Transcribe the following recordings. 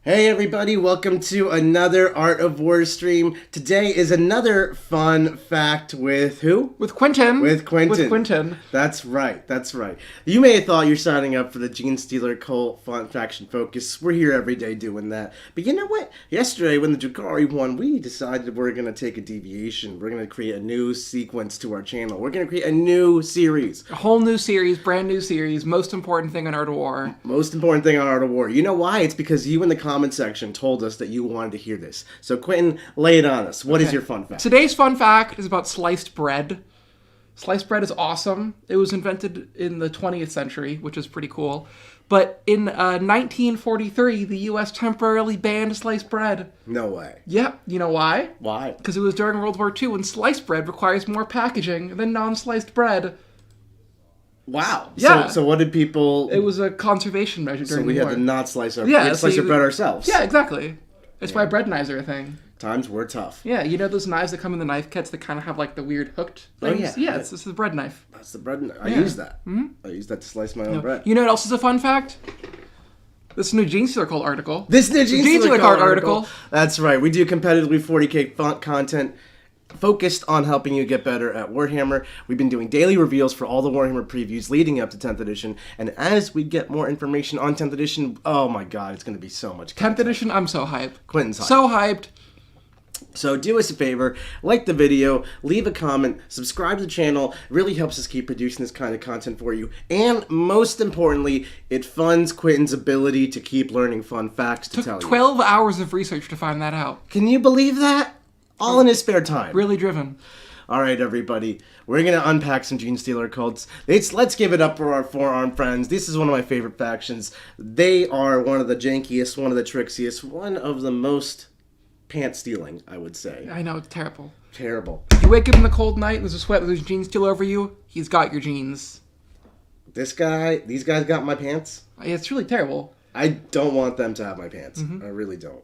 Hey everybody, welcome to another Art of War stream. Today is another fun fact with who? With Quentin. With Quentin. With Quentin. That's right. You may have thought you're signing up for the Genestealer Cult Fun Faction Focus. We're here every day doing that. But you know what? Yesterday when the Drakari won, we decided we're going to take a deviation. We're going to create a new sequence to our channel. We're going to create a new series. A whole new series, brand new series, most important thing on Art of War. Most important thing on Art of War. You know why? It's because you in the comment section told us that you wanted to hear this. So Quentin, lay it on us. What is your fun fact? Today's fun fact is about sliced bread. Sliced bread is awesome. It was invented in the 20th century, which is pretty cool. But in 1943, the U.S. temporarily banned sliced bread. No way. Yep. You know why? Why? Because it was during World War II, and sliced bread requires more packaging than non-sliced bread. Wow. Yeah. So what did people... It was a conservation measure during the war. So we had to not slice our, slice our bread ourselves. Yeah, exactly. That's why bread knives are a thing. Times were tough. Yeah, you know those knives that come in the knife kits that kind of have like the weird hooked things? Oh, yeah. Yeah, this is the bread knife. That's the bread knife. I use that. Mm-hmm. I use that to slice my own bread. You know what else is a fun fact? This new Genestealer Cult article. This new Genestealer Cult article. article. That's right. We do competitively 40k font content focused on helping you get better at Warhammer. We've been doing daily reveals for all the Warhammer previews leading up to 10th edition, and as we get more information on 10th edition, oh my god, it's going to be so much content. 10th edition, I'm so hyped. Quentin's hyped. So hyped. So do us a favor, like the video, leave a comment, subscribe to the channel. It really helps us keep producing this kind of content for you. And most importantly, it funds Quentin's ability to keep learning fun facts to tell you. Took 12 hours of research to find that out. Can you believe that? All in his spare time. Really driven. All right, everybody. We're going to unpack some Genestealer cults. Let's give it up for our forearm friends. This is one of my favorite factions. They are one of the jankiest, one of the trixiest, one of the most pants-stealing, I would say. I know, it's terrible. Terrible. You wake up in the cold night, there's a sweat, there's jeans still over you, he's got your jeans. These guys got my pants? It's really terrible. I don't want them to have my pants. Mm-hmm. I really don't.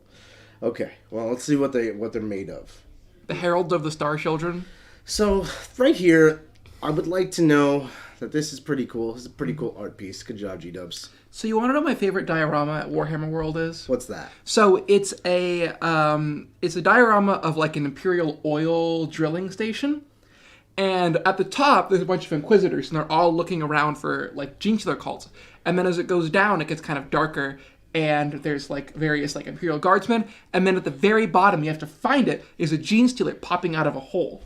Okay, well, let's see what they're made of. The Herald of the Star Children. So, right here, I would like to know that this is pretty cool. This is a pretty cool art piece. Good job, G-Dubs. So you want to know my favorite diorama at Warhammer World is? What's that? So it's a diorama of like an Imperial oil drilling station. And at the top, there's a bunch of Inquisitors, and they're all looking around for like Genestealer cults. And then as it goes down, it gets kind of darker. And there's like various like Imperial Guardsmen, and then at the very bottom, you have to find it, is a Genestealer popping out of a hole.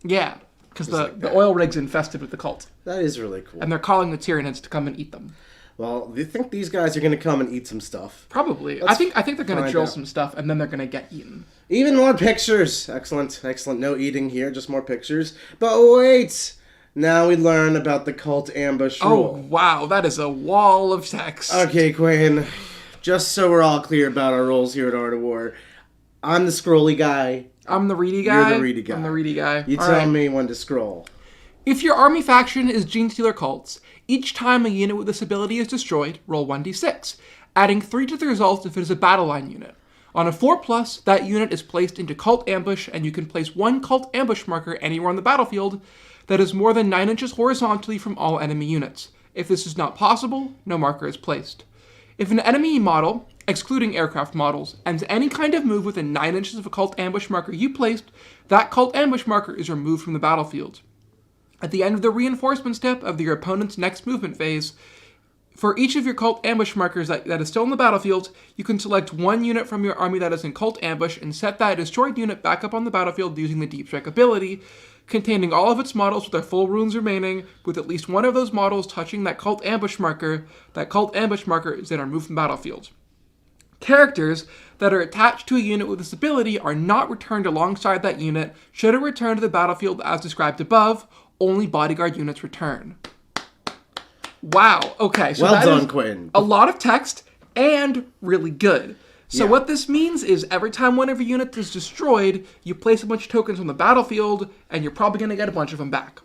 Yeah, because the oil rig's infested with the cult. That is really cool. And they're calling the Tyranids to come and eat them. Well, do you think these guys are going to come and eat some stuff? Probably. I think they're going to drill some stuff, and then they're going to get eaten. Even more pictures. Excellent. No eating here, just more pictures. But wait! Now we learn about the cult ambush rule. Oh, wow, that is a wall of text. Okay, Quinn. Just so we're all clear about our roles here at Art of War, I'm the scrolly guy. I'm the reedy guy. You're the reedy guy. I'm the reedy guy. You tell me when to scroll. If your army faction is Genestealer cults, each time a unit with this ability is destroyed, roll 1d6, adding 3 to the result if it is a battle line unit. On a 4+, that unit is placed into cult ambush, and you can place one cult ambush marker anywhere on the battlefield that is more than 9 inches horizontally from all enemy units. If this is not possible, no marker is placed. If an enemy model, excluding aircraft models, ends any kind of move within 9 inches of a cult ambush marker you placed, that cult ambush marker is removed from the battlefield. At the end of the reinforcement step of your opponent's next movement phase, for each of your cult ambush markers that is still in the battlefield, you can select one unit from your army that is in cult ambush and set that destroyed unit back up on the battlefield using the Deep Strike ability, containing all of its models with their full runes remaining, with at least one of those models touching that cult ambush marker is then removed from the battlefield. Characters that are attached to a unit with this ability are not returned alongside that unit should it return to the battlefield as described above. Only bodyguard units return. Wow, okay. So well done, Quinn. A lot of text and really good. So what this means is every time one of your units is destroyed, you place a bunch of tokens on the battlefield, and you're probably going to get a bunch of them back.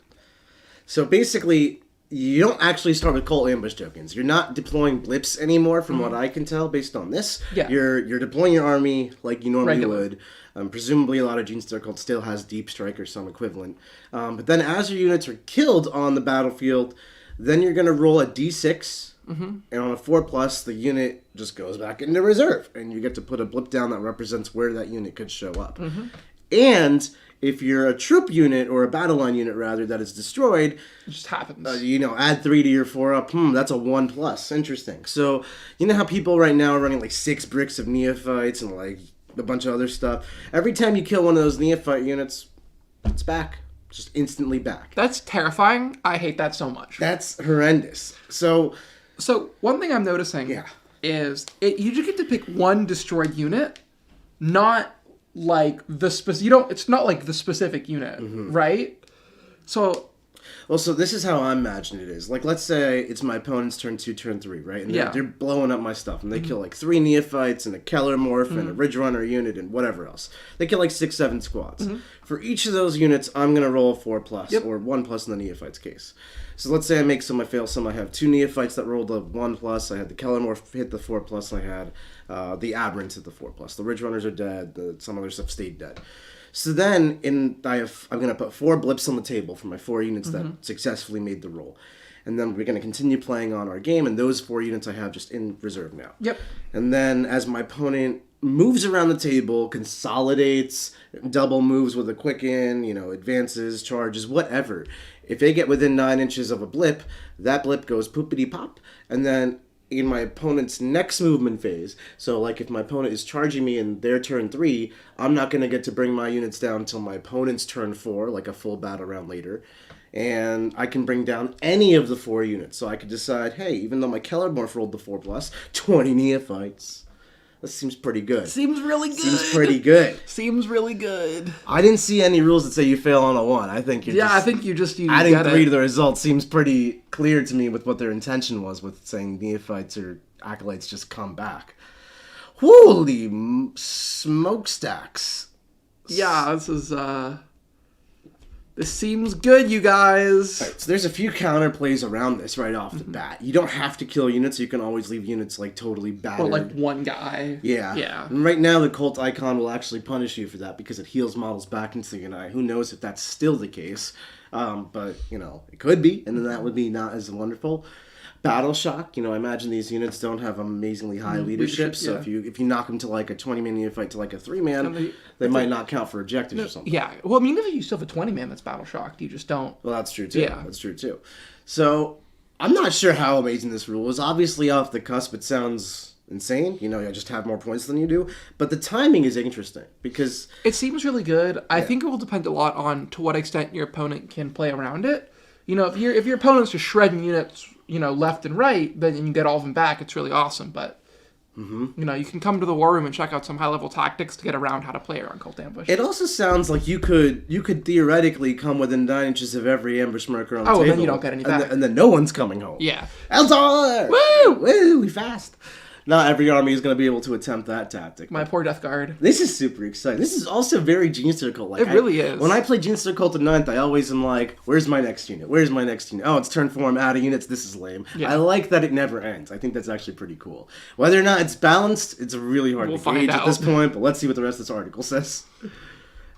So basically, you don't actually start with cult ambush tokens. You're not deploying blips anymore, from what I can tell, based on this. Yeah. You're deploying your army like you normally would. Presumably, a lot of Genestealer cult still has Deep Strike or some equivalent. But then as your units are killed on the battlefield, then you're going to roll a d6 And on a 4+, the unit just goes back into reserve, and you get to put a blip down that represents where that unit could show up. And if you're a troop unit, or a battle line unit rather, that is destroyed, It just happens. add 3 to your 4-up. That's a 1+. Interesting. So, you know how people right now are running like 6 bricks of neophytes and like a bunch of other stuff? Every time you kill one of those neophyte units, it's back. Just instantly back. That's terrifying. I hate that so much. That's horrendous. So one thing I'm noticing is you just get to pick one destroyed unit, not like it's not like the specific unit, right? So this is how I imagine it is. Like, let's say it's my opponent's turn 2, turn 3, right? And they're blowing up my stuff, and they kill like 3 neophytes and a Keller morph and a Ridge Runner unit and whatever else. They kill like 6, 7 squads. For each of those units, I'm gonna roll a 4+, or 1+ in the neophyte's case. So let's say I make some, I fail some. I have 2 neophytes that rolled a 1+. I had the Keller morph hit the 4+. I had the Aberrants hit the 4+. The Ridge Runners are dead. Some other stuff stayed dead. So then, I'm going to put 4 blips on the table for my 4 units that successfully made the roll. And then we're going to continue playing on our game, and those 4 units I have just in reserve now. Yep. And then as my opponent moves around the table, consolidates, double moves with a quicken, advances, charges, whatever. If they get within 9 inches of a blip, that blip goes poopity pop, and then in my opponent's next movement phase, so like if my opponent is charging me in their turn 3, I'm not going to get to bring my units down until my opponent's turn 4, like a full battle round later. And I can bring down any of the 4 units. So I could decide, hey, even though my Keller morph rolled the 4+, 20 neophytes. That seems pretty good. Seems really good. Seems pretty good. Seems really good. I didn't see any rules that say you fail on a 1. I think you're I think you adding get 3 to the result seems pretty clear to me with what their intention was with saying neophytes or acolytes just come back. Holy smokestacks. Yeah, this seems good, you guys. Right, so there's a few counterplays around this right off the bat. You don't have to kill units. You can always leave units like totally battered. Or like one guy. Yeah. And right now the cult icon will actually punish you for that because it heals models back into the eye. Who knows if that's still the case. But, it could be, and then that would be not as wonderful. Battle shock, I imagine these units don't have amazingly high leadership, so if you knock them to like a 20-man neophyte to like a 3-man, they might not count for objectives or something. Yeah, well, I mean, if you still have a 20-man that's battle shocked, you just don't. Well, that's true too. Yeah. That's true too. So, I'm not sure how amazing this rule is. Obviously, off the cusp, it sounds insane. I just have more points than you do. But the timing is interesting because it seems really good. I think it will depend a lot on to what extent your opponent can play around it. If your opponent's just shredding units, left and right, then you get all of them back. It's really awesome. But you can come to the war room and check out some high-level tactics to get around how to play around Cult Ambush. It also sounds like you could theoretically come within 9 inches of every ambush marker on the table. Oh, then you don't get any back. And then no one's coming home. Yeah. Eldar! Woo! Woo! We fast. Not every army is going to be able to attempt that tactic. My poor Death Guard. This is super exciting. This is also very Genestealer Cult. It really is. When I play Genestealer Cult at 9th, I always am like, where's my next unit? Where's my next unit? Oh, it's turn 4, I'm out of units, this is lame. Yeah. I like that it never ends. I think that's actually pretty cool. Whether or not it's balanced, it's really hard to gauge at this point, but let's see what the rest of this article says.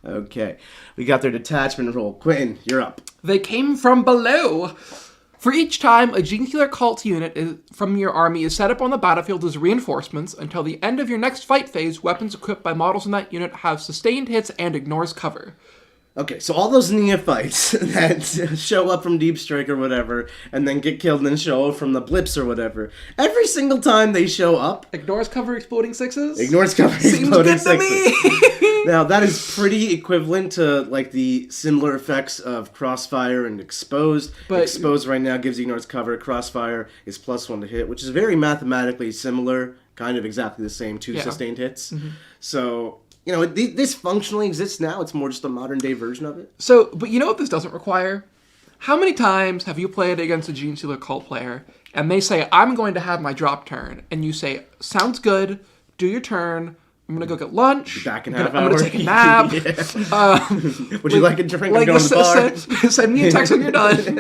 Okay. We got their detachment roll. Quentin, you're up. They came from below. For each time a Genestealer Cult unit from your army is set up on the battlefield as reinforcements, until the end of your next fight phase, weapons equipped by models in that unit have sustained hits and ignores cover. Okay, so all those neophytes that show up from Deep Strike or whatever, and then get killed and then show up from the blips or whatever, every single time they show up... Ignores cover exploding sixes? Ignores cover exploding sixes. Seems good to me! Now, that is pretty equivalent to, like, the similar effects of Crossfire and Exposed. But Exposed right now gives ignores cover. Crossfire is +1 to hit, which is very mathematically similar, kind of exactly the same, 2 sustained hits. So... this functionally exists now. It's more just a modern-day version of it. So, but you know what this doesn't require? How many times have you played against a Genestealer Cult player, and they say, I'm going to have my drop turn, and you say, sounds good, do your turn, I'm going to go get lunch, back in I'm half hour. going to take a nap. Would you like a drink? I'm going to the bar. Send me a text when you're done.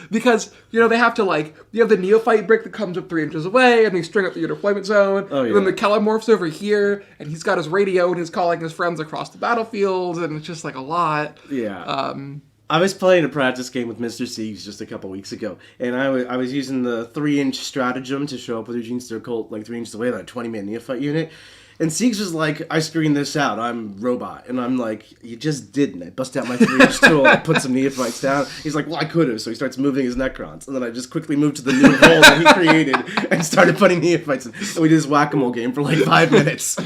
Because, they have to, you have the neophyte brick that comes up 3 inches away, and they string up the deployment zone. Oh, yeah. And then the Keller morphs over here, and he's got his radio, and he's calling his friends across the battlefield, and it's just, a lot. Yeah. I was playing a practice game with Mr. Siegs just a couple weeks ago, and I was using the 3-inch stratagem to show up with your Genestealer Colt like 3 inches away, like a 20-man neophyte unit. And Siegs was like, I screened this out, I'm robot. And I'm like, you just didn't. I bust out my 3-inch tool, I put some neophytes down. He's like, well, I could have. So he starts moving his Necrons. And then I just quickly moved to the new hole that he created and started putting neophytes in. And we did this whack-a-mole game for like 5 minutes.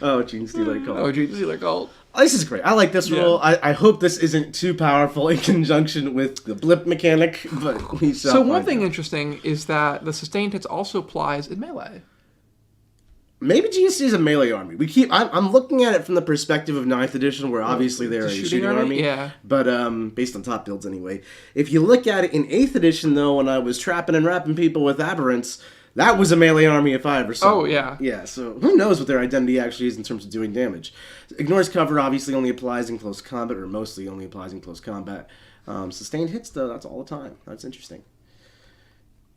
Oh, Genestealer Colt. Oh, Genestealer Colt. This is great. I like this rule. I hope this isn't too powerful in conjunction with the blip mechanic, but we shall So one find thing out. interesting is that the sustained hits also applies in melee. Maybe GSC is a melee army. I'm looking at it from the perspective of 9th edition, where obviously they're a shooting army. Yeah. But based on top builds anyway. If you look at it in 8th edition, though, when I was trapping and wrapping people with aberrants, that was a melee army if I ever saw. Oh, yeah. Yeah, so who knows what their identity actually is in terms of doing damage. Ignores cover obviously only applies in close combat, or mostly only applies in close combat. Sustained hits, though, that's all the time. That's interesting.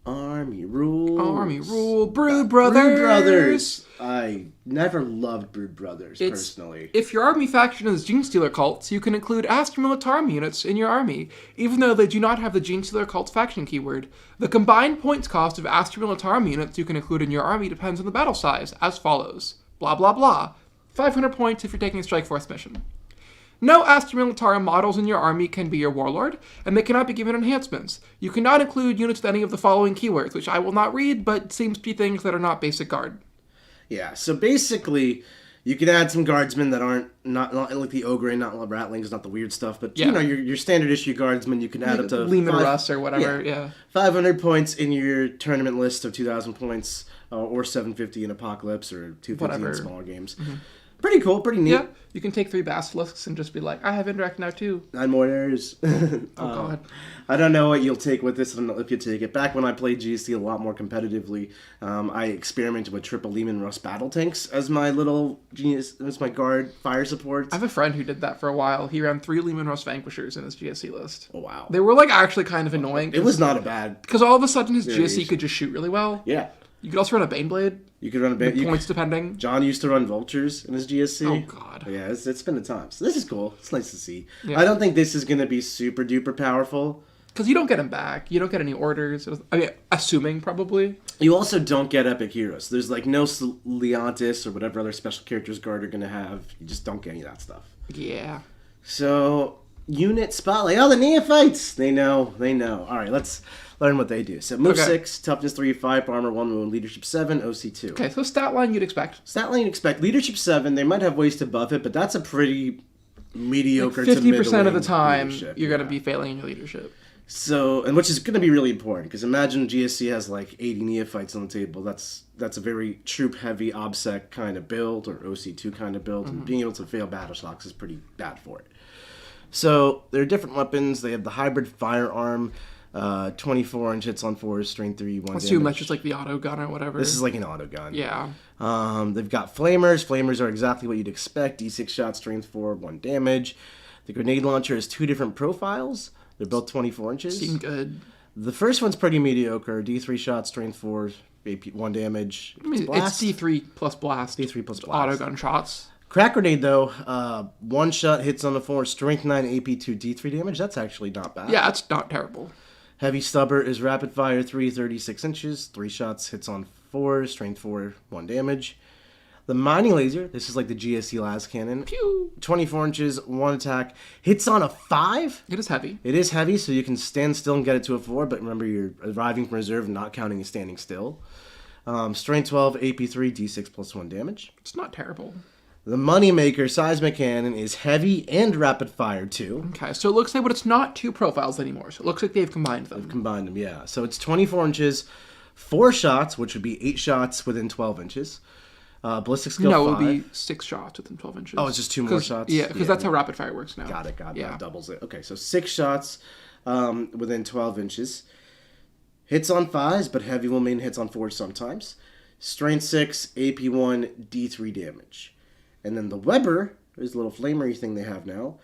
Army rule. Brood Brothers. Brood Brothers. I never loved Brood Brothers, personally. If your army faction is Genestealer cults, you can include Astra Militarum units in your army, even though they do not have the Genestealer cults faction keyword. The combined points cost of Astra Militarum units you can include in your army depends on the battle size, as follows. Blah blah blah. 500 points if you're taking a Strike Force mission. No Astra Militarum models in your army can be your warlord, and they cannot be given enhancements. You cannot include units with any of the following keywords, which I will not read, but seems to be things that are not basic guard. Yeah, so basically, you can add some guardsmen that aren't not like the ogre, not ratlings, not the weird stuff, but Yeah. you know your standard issue guardsmen. You can add up to Lehman Russ or whatever. Yeah. 500 points in your tournament list of 2,000 points, or 750 in Apocalypse, or 250 Whatever. in smaller games. Mm-hmm. Pretty cool, pretty neat. Yeah, you can take 3 basilisks and just be like, I have interact now too. 9 more errors. Oh god. I don't know what you'll take with this. I don't know if you take it. Back when I played GSC a lot more competitively, I experimented with triple Lehman Russ battle tanks as my little genius, as my guard fire supports. I have a friend who did that for a while. He ran 3 Lehman Russ Vanquishers in his GSC list. Oh, wow. They were like actually kind of annoying. It was not a bad. Because all of a sudden his variation. GSC could just shoot really well. Yeah. You could also run a Baneblade. You could run a bit. Points depending. John used to run vultures in his GSC. Oh god. Yeah, it's been a time. So this is cool. It's nice to see. Yeah. I don't think this is going to be super duper powerful. Because you don't get them back. You don't get any orders. I mean, assuming probably. You also don't get epic heroes. There's like no Leontis or whatever other special characters guard are going to have. You just don't get any of that stuff. Yeah. So, unit spotlight. Oh, the neophytes! They know. All right, let's learn what they do. So, move 6, toughness 3, 5, armor 1, wound, leadership 7, OC 2. Okay, so stat line you'd expect. Stat line you'd expect. Leadership 7, they might have ways to buff it, but that's a pretty mediocre Like to 50% of the middling time, leadership, you're going to yeah. be failing in your leadership. So, and which is going to be really important, because imagine GSC has like 80 neophytes on the table. That's a very troop-heavy OBSEC kind of build, or OC2 kind of build, and being able to fail battle shocks is pretty bad for it. So, there are different weapons. They have the hybrid firearm, 24-inch hits on 4, strength 3, 1 Assume damage. that's just like the auto gun or whatever. This is like an auto gun. Yeah. They've got flamers. Flamers are exactly what you'd expect. D6 shot, strength 4, 1 damage. The grenade launcher has 2 different profiles. They're both 24 inches. Seem good. The first one's pretty mediocre. D3 shot, strength 4, AP 1 damage. I mean, it's D3 plus blast. D3 plus blast. Auto gun shots. Crack grenade, though, 1 shot, hits on the 4, strength 9, AP 2, D3 damage. That's actually not bad. Yeah, it's not terrible. Heavy stubber is rapid fire 3, 36 inches. 3 shots, hits on 4, strength 4, 1 damage. The mining laser, this is like the GSC las cannon. Pew! 24 inches, 1 attack. Hits on a 5. It is heavy. It is heavy, so you can stand still and get it to a 4, but remember you're arriving from reserve, not counting as standing still. Strength 12, AP 3, D6 plus 1 damage. It's not terrible. The Moneymaker Seismic Cannon is heavy and rapid fire too. Okay, so it looks like, but it's not 2 profiles anymore. So it looks like they've combined them. Combined them, yeah. So it's 24 inches, 4 shots, which would be 8 shots within 12 inches. Ballistic skill 5. No, it would be 6 shots within 12 inches. Oh, it's just 2 more shots? Yeah, because that's how rapid fire works now. Got it. Yeah. That doubles it. Okay, so 6 shots within 12 inches. Hits on 5s, but heavy will mean hits on 4s sometimes. Strength 6, AP 1, D3 damage. And then the Weber is a little flamery thing they have now.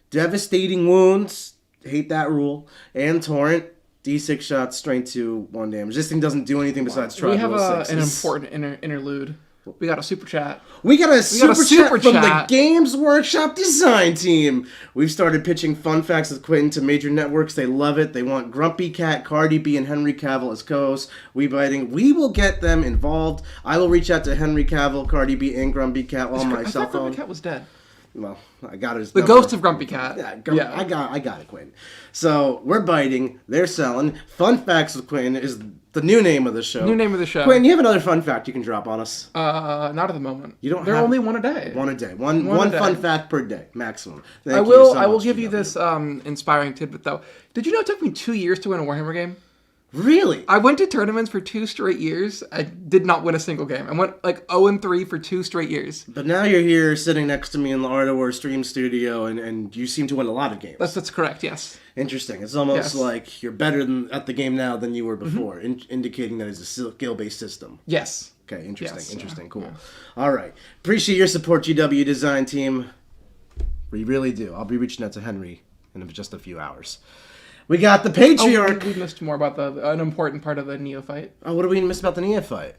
Devastating wounds, hate that rule. And Torrent, D6 shots, strength 2, 1 damage. This thing doesn't do anything besides try We have roll an sixes. important interlude. We got a super chat. We got a super chat from the chat. Games Workshop design team. We've started pitching fun facts with Quentin to major networks. They love it. They want Grumpy Cat, Cardi B, and Henry Cavill as co-hosts. We will get them involved. I will reach out to Henry Cavill, Cardi B, and Grumpy Cat on my cell phone. Grumpy Cat was dead. Well, I got his The number. ghost of Grumpy Cat. Yeah, I got it, Quentin. So we're biting. They're selling. Fun facts with Quentin is the new name of the show. Quentin, you have another fun fact you can drop on us? Not at the moment. You don't. They're have... only one a day. One a day. One fun fact per day maximum. I will give you this inspiring tidbit though. Did you know it took me 2 years to win a Warhammer game? Really? I went to tournaments for 2 straight years. I did not win a single game. I went like 0-3 for 2 straight years. But now you're here sitting next to me in the Art of War stream studio, and you seem to win a lot of games. That's correct, yes. Interesting. It's almost like you're better at the game now than you were before, indicating that it's a skill-based system. Yes. Okay, interesting, Yes. interesting, cool. Yeah. All right. Appreciate your support, GW Design Team. We really do. I'll be reaching out to Henry in just a few hours. We got the Patriarch. Oh, we missed more about an important part of the Neophyte. Oh, what did we miss about the Neophyte?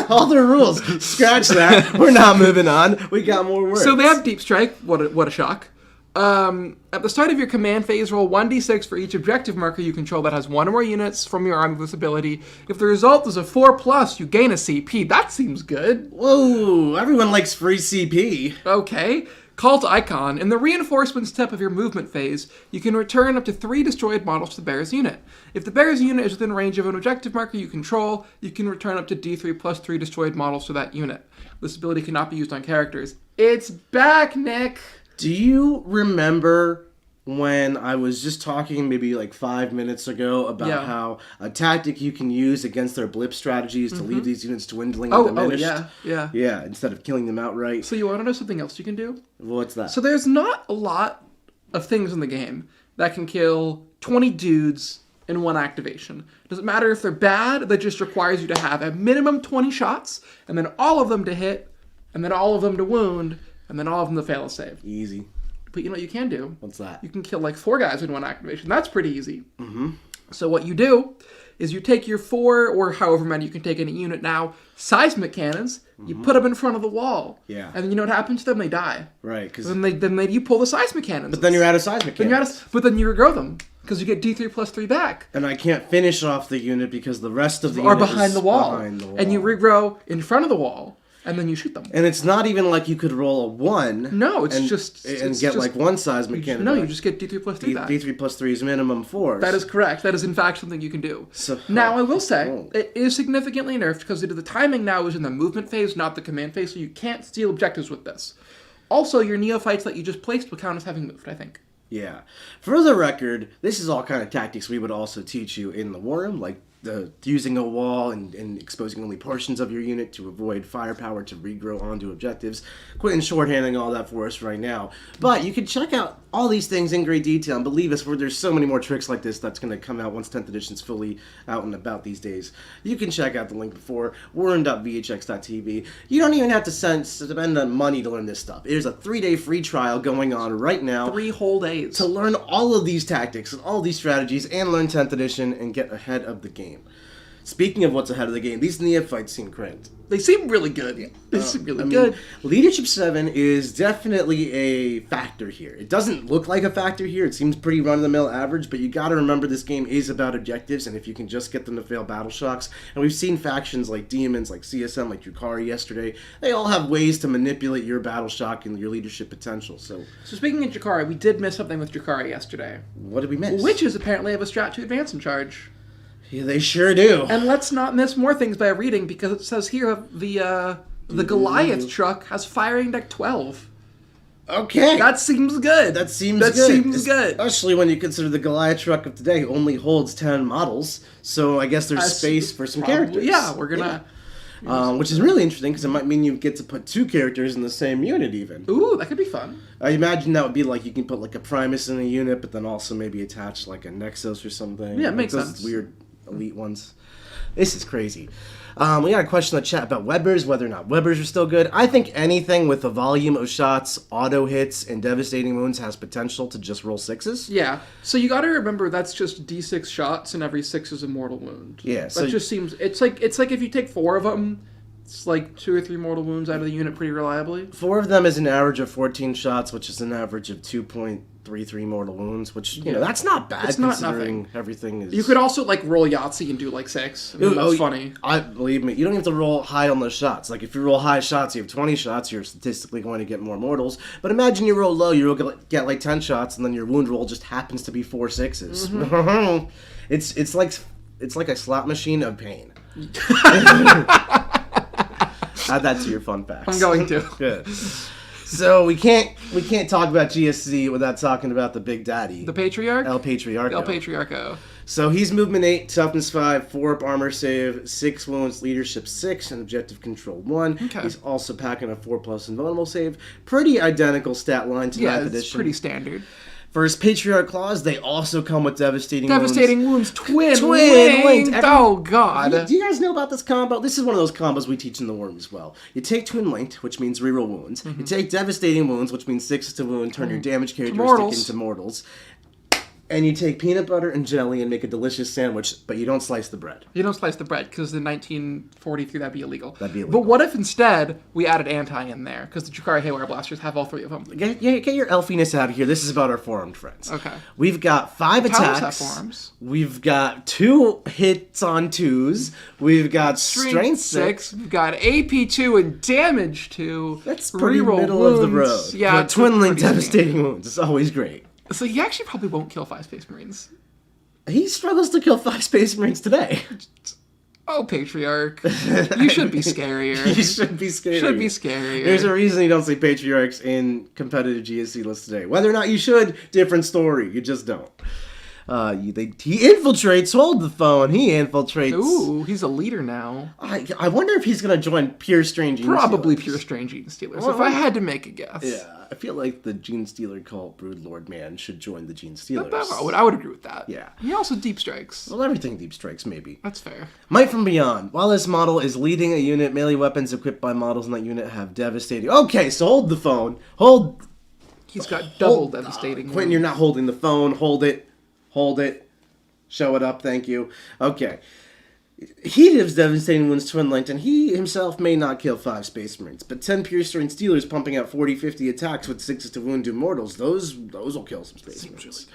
All the rules. Scratch that. We're not moving on. We got more words. So they have Deep Strike. What a shock. At the start of your command phase, roll 1d6 for each objective marker you control that has 1 or more units from your army with this ability. If the result is a 4+, you gain a CP. That seems good. Whoa, everyone likes free CP. Okay. Cult Icon. In the reinforcement step of your movement phase, you can return up to 3 destroyed models to the bear's unit. If the bear's unit is within range of an objective marker you control, you can return up to D3 plus 3 destroyed models to that unit. This ability cannot be used on characters. It's back, Nick! Do you remember when I was just talking maybe like 5 minutes ago about how a tactic you can use against their blip strategy is to leave these units dwindling and diminished? Yeah, instead of killing them outright. So you want to know something else you can do? What's that? So there's not a lot of things in the game that can kill 20 dudes in one activation. Doesn't matter if they're bad, that just requires you to have a minimum 20 shots, and then all of them to hit, and then all of them to wound, and then all of them to fail a save. Easy. But you know what you can do? What's that? You can kill like 4 guys in one activation. That's pretty easy. Mm-hmm. So what you do is you take your 4, or however many you can take in a unit now, seismic cannons, you put them in front of the wall. Yeah. And then you know what happens to them? They die. Right. Cause... Then you pull the seismic cannons. But then you're out of seismic cannons. But then you regrow them, because you get D3 plus 3 back. And I can't finish off the unit because the rest of the are unit behind is the wall. behind the wall. And you regrow in front of the wall. And then you shoot them. And it's not even like you could roll a 1. No, it's get like 1 seismic cannon. No, you just get D3 plus 3 back. D3 plus 3 is minimum 4. That is correct. That is in fact something you can do. So, now, I will say, it is significantly nerfed because the timing now is in the movement phase, not the command phase, so you can't steal objectives with this. Also, your neophytes that you just placed will count as having moved, I think. Yeah. For the record, this is all kind of tactics we would also teach you in the war room, like using a wall and exposing only portions of your unit to avoid firepower to regrow onto objectives. Quentin's shorthanding all that for us right now. But you can check out all these things in great detail, and believe us, there's so many more tricks like this that's going to come out once 10th edition's fully out and about these days. You can check out the link before, warroom.vhx.tv. You don't even have to spend the money to learn this stuff. There's a 3-day free trial going on right now. 3 whole days. To learn all of these tactics and all these strategies and learn 10th edition and get ahead of the game. Speaking of what's ahead of the game, these neophytes seem great. They seem really good. They seem really good. Leadership 7 is definitely a factor here. It doesn't look like a factor here. It seems pretty run-of-the-mill average, but you gotta remember this game is about objectives, and if you can just get them to fail battle shocks, and we've seen factions like demons, like CSM, like Drukhari yesterday, they all have ways to manipulate your battle shock and your leadership potential. So speaking of Drukhari, we did miss something with Drukhari yesterday. What did we miss? Witches apparently have a strat to advance in charge. Yeah, they sure do. And let's not miss more things by reading, because it says here the Goliath truck has firing deck 12. Okay. That seems good. That seems good. Good. Especially when you consider the Goliath truck of today only holds 10 models, so I guess there's space for some characters. Yeah, we're gonna... Yeah. Which is really interesting, because it might mean you get to put 2 characters in the same unit even. Ooh, that could be fun. I imagine that would be like you can put like a Primus in a unit, but then also maybe attach like a Nexus or something. Yeah, it like makes those sense. Weird elite ones. This is crazy. We got a question in the chat about Webbers, whether or not Webbers are still good. I think anything with a volume of shots, auto hits, and devastating wounds has potential to just roll 6s. Yeah. So you got to remember that's just D6 shots, and every 6 is a mortal wound. Yeah. So that just seems it's like if you take 4 of them, It's like 2 or 3 mortal wounds out of the unit pretty reliably. 4 of them is an average of 14 shots, which is an average of 2.33 mortal wounds, which, you know, that's not bad It's not considering nothing. everything is... You could also, like, roll Yahtzee and do, like, 6. I mean, that's funny. Believe me, you don't have to roll high on those shots. Like, if you roll high shots, you have 20 shots, you're statistically going to get more mortals. But imagine you roll low, you get like 10 shots, and then your wound roll just happens to be 4 6s. Mm-hmm. It's like a slot machine of pain. Add that to your fun facts. I'm going to. Good. So we can't talk about GSC without talking about the Big Daddy. The Patriarch? El Patriarco. El Patriarco. So he's movement 8, toughness 5, 4 up armor save, 6 wounds, leadership 6, and objective control 1. Okay. He's also packing a 4+ invulnerable save. Pretty identical stat line to 9th edition. It's pretty standard. For his Patriarch claws, they also come with devastating wounds. Twin linked. Oh, God. Do you guys know about this combo? This is one of those combos we teach in the Worm as well. You take Twin Linked, which means reroll wounds. You take Devastating Wounds, which means 6 to wound, turn your damage characteristic into mortals. And you take peanut butter and jelly and make a delicious sandwich, but you don't slice the bread. You don't slice the bread, because in 1943 that'd be illegal. That'd be illegal. But what if instead we added anti in there? Because the Drukhari Haywire Blasters have all 3 of them. Get your elfiness out of here. This is about our forearmed friends. Okay. We've got 5 attacks. Have forearms. We've got 2 hits on 2s. We've got strength 6. We've got AP 2 and damage 2. That's pretty Reroll middle wounds. of the road. Yeah, but Twin Link pretty devastating wounds. It's always great. So he actually probably won't kill 5 Space Marines. He struggles to kill 5 Space Marines today. Oh, Patriarch. You should be scarier. You should be scarier. Should be scarier. There's a reason you don't see Patriarchs in competitive GSC lists today. Whether or not you should, different story. You just don't. He infiltrates. Hold the phone. He infiltrates. Ooh, he's a leader now. I wonder if he's going to join Pure Strange Probably Genestealers. Pure Strange Genestealers. So if I had to make a guess. Yeah, I feel like the Genestealer cult Broodlord man should join the Genestealers. I would agree with that. Yeah. He also deep strikes. Well, everything deep strikes, maybe. That's fair. Might from Beyond. While this model is leading a unit, melee weapons equipped by models in that unit have devastating... Okay, so hold the phone. He's got double devastating. Quentin, you're not holding the phone. Hold it. Hold it. Show it up, thank you. Okay. He gives devastating wounds Twin Linked, and he himself may not kill 5 Space Marines, but 10 Pure Strange Steelers pumping out 40-50 attacks with 6 to wound to mortals, those will kill some Space Marines.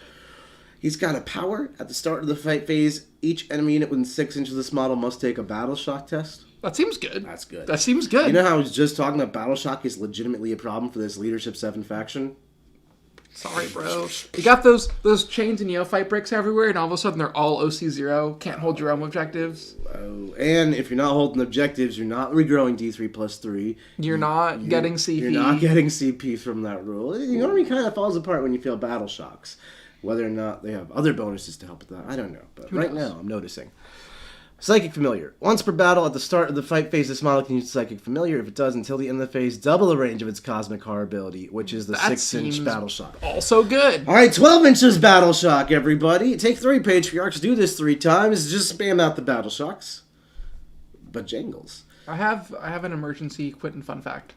He's got a power. At the start of the fight phase, each enemy unit within 6 inches of this model must take a battle shock test. That seems good. That's good. That seems good. You know how I was just talking about battle shock is legitimately a problem for this Leadership 7 faction? Sorry, bro. You got those chains and neophyte bricks everywhere, and all of a sudden they're all OC0. Can't hold your own objectives. Oh, and if you're not holding objectives, you're not regrowing D3+3. You're not getting CP. You're not getting CP from that rule. The army kind of falls apart when you feel battle shocks. Whether or not they have other bonuses to help with that, I don't know. But right now, I'm noticing. Psychic Familiar. Once per battle, at the start of the fight phase, this model can use Psychic Familiar. If it does, until the end of the phase, double the range of its Cosmic Horror ability, which is the 6-inch Battle Shock. Also good. Alright, 12 inches Battle Shock, everybody. Take 3 Patriarchs, do this 3 times, just spam out the Battle Shocks. But jangles. I have an emergency Quentin fun fact.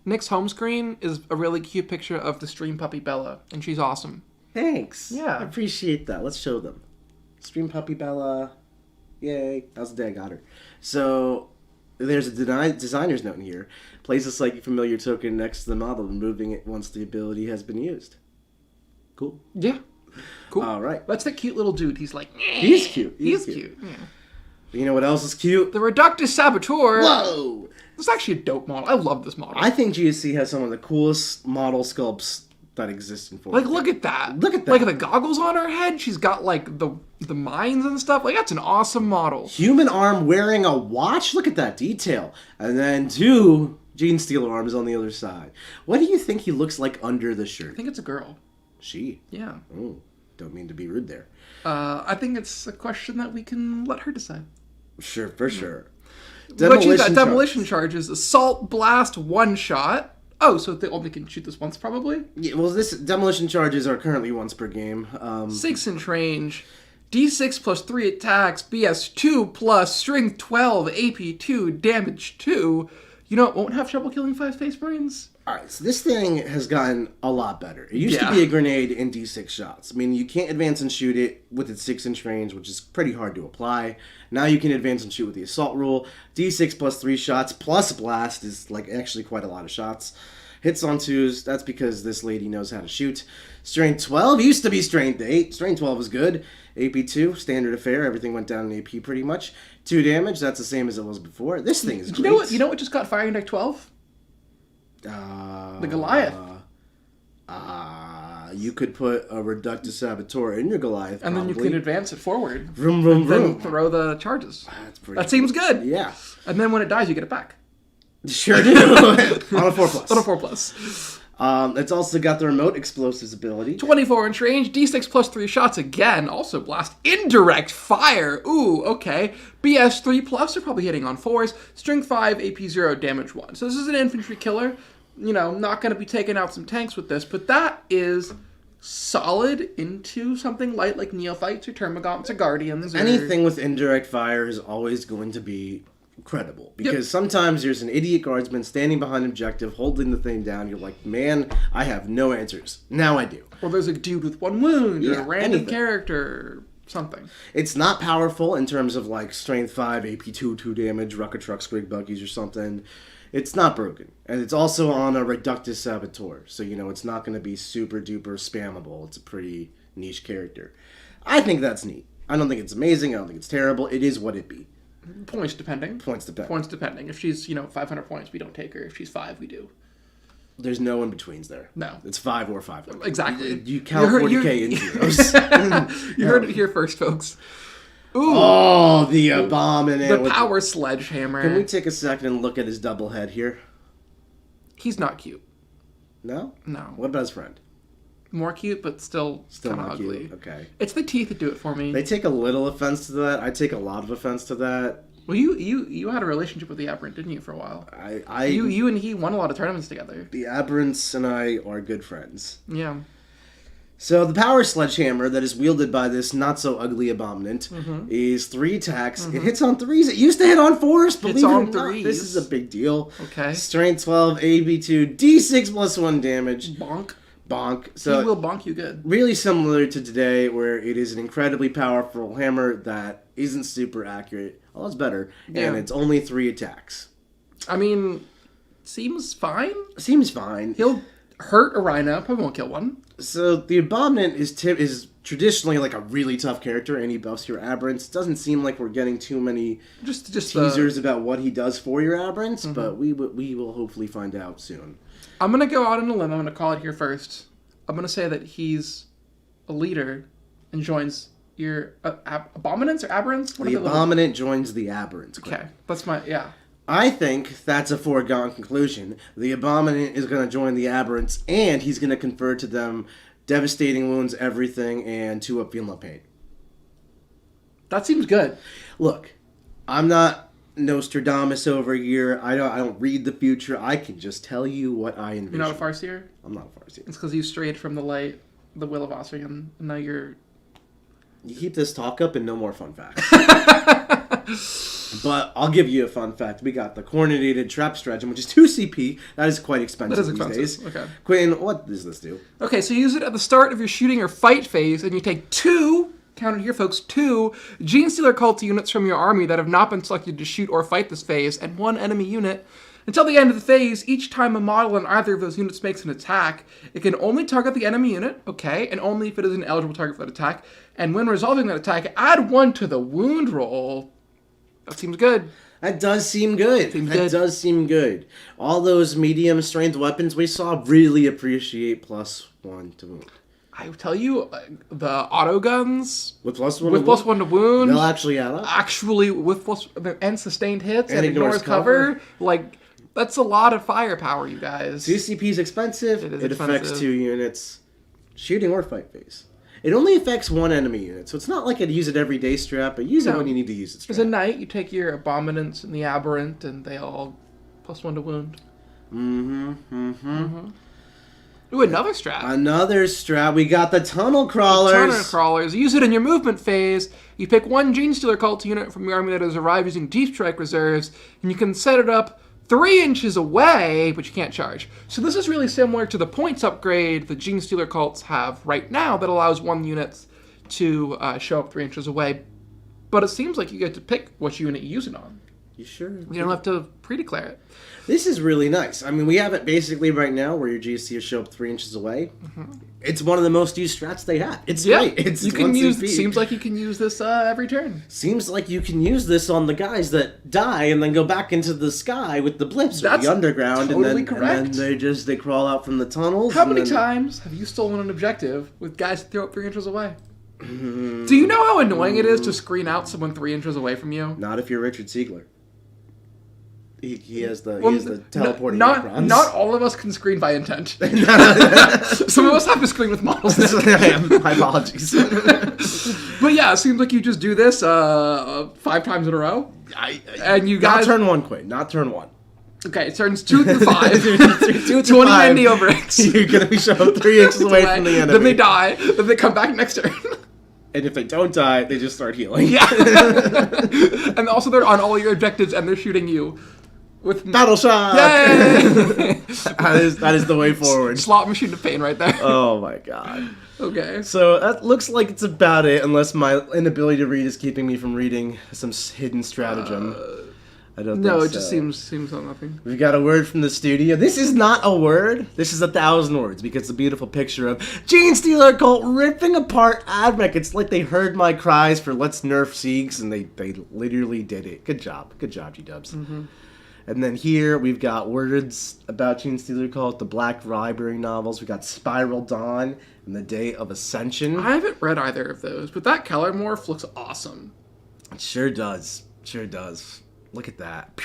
Nick's home screen is a really cute picture of the stream puppy Bella, and she's awesome. Thanks. Yeah. I appreciate that. Let's show them. Stream puppy Bella. Yay. How's the day I got her? So, there's a designer's note in here. Place a Psychic Familiar token next to the model, removing it once the ability has been used. Cool. Yeah. Cool. All right. That's that cute little dude. He's like... He's cute. He's cute. Yeah. You know what else is cute? The Reductus Saboteur. Whoa! This is actually a dope model. I love this model. I think GSC has some of the coolest model sculpts that exist in 4K. Like, look at that. Look at that. Like, the goggles on her head. She's got, like, the mines and stuff. Like, that's an awesome model. Human arm wearing a watch? Look at that detail. And then 2 Genestealer arms on the other side. What do you think he looks like under the I shirt? think it's a girl. She? Yeah. Oh, don't mean to be rude there. I think it's a question that we can let her decide. Sure, for sure. But she's got demolition charges. Assault, blast, one shot. Oh, so they only can shoot this once, probably? Yeah, well, this demolition charges are currently once per game. 6-inch range. D6 plus 3 attacks. BS 2 plus strength 12. AP 2. Damage 2. You know, it won't have trouble killing 5 Space Marines. Alright, so this thing has gotten a lot better. It used to Yeah. be a grenade in D6 shots. I mean, you can't advance and shoot it with its 6-inch range, which is pretty hard to apply. Now you can advance and shoot with the assault rule. D6 plus 3 shots plus blast is like actually quite a lot of shots. Hits on 2s, that's because this lady knows how to shoot. Strength 12 used to be Strength 8. Strength 12 is good. AP 2, standard affair. Everything went down in AP pretty much. 2 damage, that's the same as it was before. This thing is great. You know what just got firing deck 12? The Goliath. You could put a Reductus Saboteur in your Goliath, And probably. then you can advance it forward. Vroom, vroom, Then vroom. throw the charges. That's pretty That seems good. Yeah. And then when it dies, you get it back. Sure do. On a 4+. On a 4+. It's also got the remote explosives ability. 24-inch range, D6 plus 3 shots again. Also blast. Indirect fire. Ooh, okay. BS 3+, they're probably hitting on 4s. Strength 5, AP 0, damage 1. So this is an infantry killer. You know, not going to be taking out some tanks with this, but that is solid into something light like Neophytes or Termagants or Guardians. Or... Anything with indirect fire is always going to be credible. Because sometimes there's an idiot guardsman standing behind objective, holding the thing down. You're like, man, I have no answers. Now I do. Or there's a dude with 1 wound, or Yeah, a random anything. character, or something. It's not powerful in terms of like strength 5, AP 2, 2 damage, rocket truck, squig buggies or something. It's not broken. And it's also on a Reductus Saboteur. So, you know, it's not going to be super duper spammable. It's a pretty niche character. I think that's neat. I don't think it's amazing. I don't think it's terrible. It is what it be. Points depending. Points depend. Points depending. If she's, 500 points, we don't take her. If she's 5, we do. There's no in-betweens there. No. It's 5 or 5. Exactly. You count 40k in zeros. You heard it here first, folks. Ooh. Oh, the abominant. The power sledgehammer. Can we take a second and look at his double head here? He's not cute. No? No. What about his friend? More cute, but still kind of not ugly. cute. Okay. It's the teeth that do it for me. They take a little offense to that. I take a lot of offense to that. Well, you had a relationship with the Aberrant, didn't you, for a while? You and he won a lot of tournaments together. The Aberrants and I are good friends. Yeah. So the power sledgehammer that is wielded by this not-so-ugly abominant is 3 attacks. It hits on 3s. It used to hit on 4s, believe it or not. 3s. This is a big deal. Okay. Strength 12, AB2, D6 plus 1 damage. Bonk. Bonk. So He will bonk you good. really similar to today, where it is an incredibly powerful hammer that isn't super accurate. Well, it's better. Yeah. And it's only 3 attacks. I mean, seems fine. Seems fine. He'll hurt a rhino, probably won't kill one. So the Abominant is traditionally like a really tough character, and he buffs your Aberrants. It doesn't seem like we're getting too many Just teasers about what he does for your Aberrants, but we will hopefully find out soon. I'm going to go out on a limb. I'm going to call it here first. I'm going to say that he's a leader and joins your Abominants or Aberrants? What The are the Abominant joins the Aberrants. Okay, that's my, yeah. I think that's a foregone conclusion. The Abominant is going to join the Aberrants, and he's going to confer to them devastating wounds, everything, and 2 up feel no pain. That seems good. Look, I'm not Nostradamus over here. I don't read the future. I can just tell you what I envision. You're not a Farseer? I'm not a Farseer. It's because you strayed from the light, the will of Osrian, and now you're... You keep this talk up and no more fun facts. But I'll give you a fun fact. We got the Coordinated Trap Stratagem, which is 2 CP. That is quite expensive That is these expensive. days. Okay. Quinn, what does this do? Okay, so you use it at the start of your shooting or fight phase, and you take 2, counted here folks, 2 Genestealer cult units from your army that have not been selected to shoot or fight this phase, and 1 enemy unit. Until the end of the phase, each time a model in either of those units makes an attack, it can only target the enemy unit, okay, and only if it is an eligible target for that attack. And when resolving that attack, add 1 to the wound roll. That seems good. That does seem good. That does seem good. All those medium strength weapons we saw really appreciate +1 to wound. I tell you, the auto guns With +1 with +1 to wound, they'll actually add up. actually with plus and sustained hits and ignores ignores cover, like that's a lot of firepower, you guys. 2 CP is expensive. It is It affects expensive. 2 units. Shooting or fight phase. It only affects 1 enemy unit, so it's not like I'd use it every day strap, but use it when you need to use it strap. As a knight, you take your Abominants and the Aberrant, and they all +1 to wound. Ooh, another strat. Another strap. We got the Tunnel Crawlers. Tunnel Crawlers. Use it in your movement phase. You pick 1 Genestealer cult unit from your army that has arrived using Deep Strike reserves, and you can set it up 3 inches away, but you can't charge. So this is really similar to the points upgrade the Genestealer cults have right now that allows one unit to show up 3 inches away. But it seems like you get to pick which unit you use it on. You sure? You don't have to pre-declare it. This is really nice. I mean, we have it basically right now where your GC show up 3 inches away. Mm-hmm. It's one of the most used strats they have. It's great. It's you can use. Seems like you can use this every turn. Seems like you can use this on the guys that die and then go back into the sky with the blips or the underground, totally correct. And then they crawl out from the tunnels. How many times have you stolen an objective with guys that throw up 3 inches away? Do you know how annoying it is to screen out someone 3 inches away from you? Not if you're Richard Siegler. He has the teleporting necrons. Not all of us can screen by intent. Some of us have to screen with models. My apologies. But yeah, it seems like you just do this 5 times in a row. And you guys... Not turn 1, Quinn. Not turn 1. Okay, it turns 2 through 5. 2 through 20 5. Neo bricks. You're going to be shown 3 inches away from the enemy. Then they die. Then they come back next turn. And if they don't die, they just start healing. Yeah. And also they're on all your objectives and they're shooting you. With battle shot! Yay! that is the way forward. Slot machine of pain right there. Oh my god. Okay. So that looks like it's about it, unless my inability to read is keeping me from reading some hidden stratagem. I don't think so. No, it just seems like nothing. We've got a word from the studio. This is not a word. This is 1,000 words because it's a beautiful picture of Genestealer cult ripping apart Admech. It's like they heard my cries for let's nerf Siegs, and they literally did it. Good job. Good job, G-dubs. Mm-hmm. And then here we've got words about Genestealer cult, the Black Library novels. We got Spiral Dawn and the Day of Ascension. I haven't read either of those, but that color morph looks awesome. It sure does. Sure does. Look at that.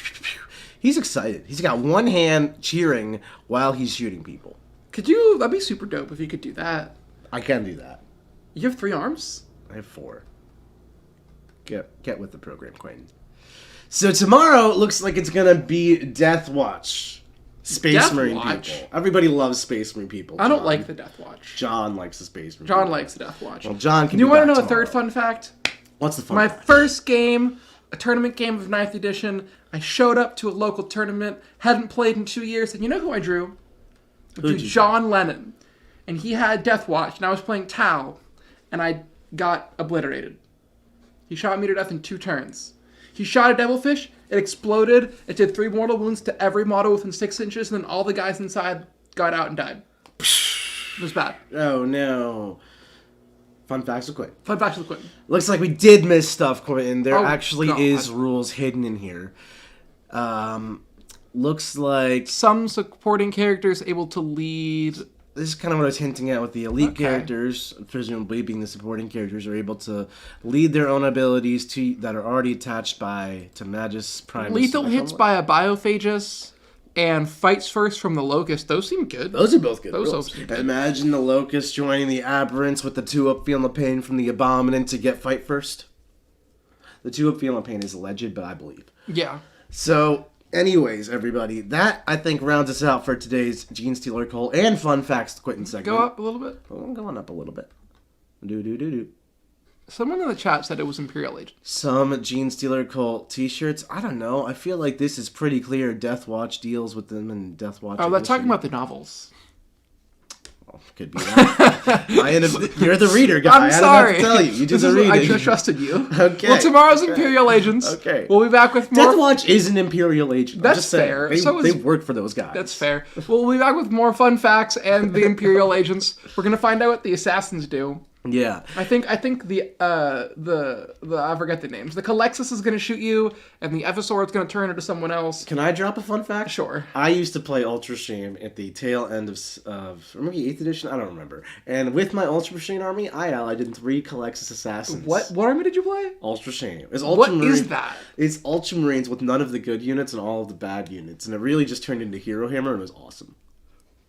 He's excited. He's got one hand cheering while he's shooting people. That'd be super dope if you could do that. I can do that. You have 3 arms? I have 4. Get with the program, Quinn. So tomorrow looks like it's gonna be Death Watch. Space Marine people. Everybody loves Space Marine people. I don't like the Death Watch. John likes the Space Marine. John likes the Death Watch. Well, John can. You want to know a third fun fact? What's the fun fact? My first game, a tournament game of 9th edition. I showed up to a local tournament, hadn't played in 2 years, and you know who I drew? I drew John Lennon. And he had Death Watch, and I was playing Tau, and I got obliterated. He shot me to death in 2 turns. He shot a devilfish, it exploded, it did 3 mortal wounds to every model within 6 inches, and then all the guys inside got out and died. It was bad. Oh no. Fun facts with Quinn. Fun facts with Quinn. Looks like we did miss stuff, Quinn. There actually is rules hidden in here. Looks like some supporting characters able to lead. This is kind of what I was hinting at with the elite characters, presumably being the supporting characters, are able to lead their own abilities that are already attached to Magus Primus. Lethal hits by a Biophagus and fights first from the Locust. Those seem good. Those are both good. Those seem good. Imagine the Locust joining the Aberrants with the 2-up feeling the pain from the Abominant to get fight first. The 2-up feeling the pain is alleged, but I believe. Yeah. So... anyways, everybody, that, I think, rounds us out for today's Genestealer cult and fun facts Quentin segment. Go up a little bit? Oh, I'm going up a little bit. Do. Someone in the chat said it was Imperial Agent. Some Genestealer cult t-shirts. I don't know. I feel like this is pretty clear. Death Watch deals with them and Death Watch. Oh, they're talking about the novels. Oh, could be that. You're the reader, guy. I'm sorry. I don't have to tell you. You do the reading. I just trusted you. Okay. Well, tomorrow's Imperial Agents. Okay. We'll be back with more. Death Watch is an Imperial Agent. That's fair. They work for those guys. That's fair. We'll be back with more fun facts and the Imperial Agents. We're gonna find out what the assassins do. Yeah. I think the I forget the names. The Calexis is gonna shoot you, and the Evisor is gonna turn into someone else. Can I drop a fun fact? Sure. I used to play Ultra Shame at the tail end of maybe 8th edition. I don't remember. And with my Ultra Shame army, I allied in 3 Calexis assassins. What army did you play? Ultra Shame. What is that? It's Ultramarines with none of the good units and all of the bad units, and it really just turned into Hero Hammer, and it was awesome.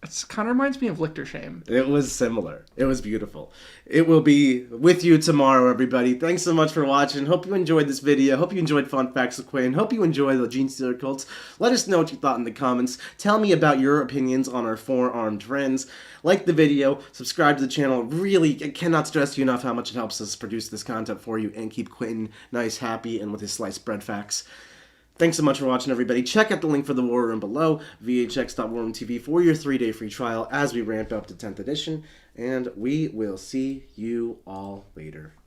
It kind of reminds me of Lictor Shame. It was similar. It was beautiful. It will be with you tomorrow, everybody. Thanks so much for watching. Hope you enjoyed this video. Hope you enjoyed Fun Facts with Quinn. Hope you enjoy the Genestealer cults. Let us know what you thought in the comments. Tell me about your opinions on our 4-armed friends. Like the video. Subscribe to the channel. Really, I cannot stress to you enough how much it helps us produce this content for you and keep Quentin nice, happy, and with his sliced bread facts. Thanks so much for watching, everybody. Check out the link for the War Room below, vhx.warroomtv, for your 3-day free trial as we ramp up to 10th edition. And we will see you all later.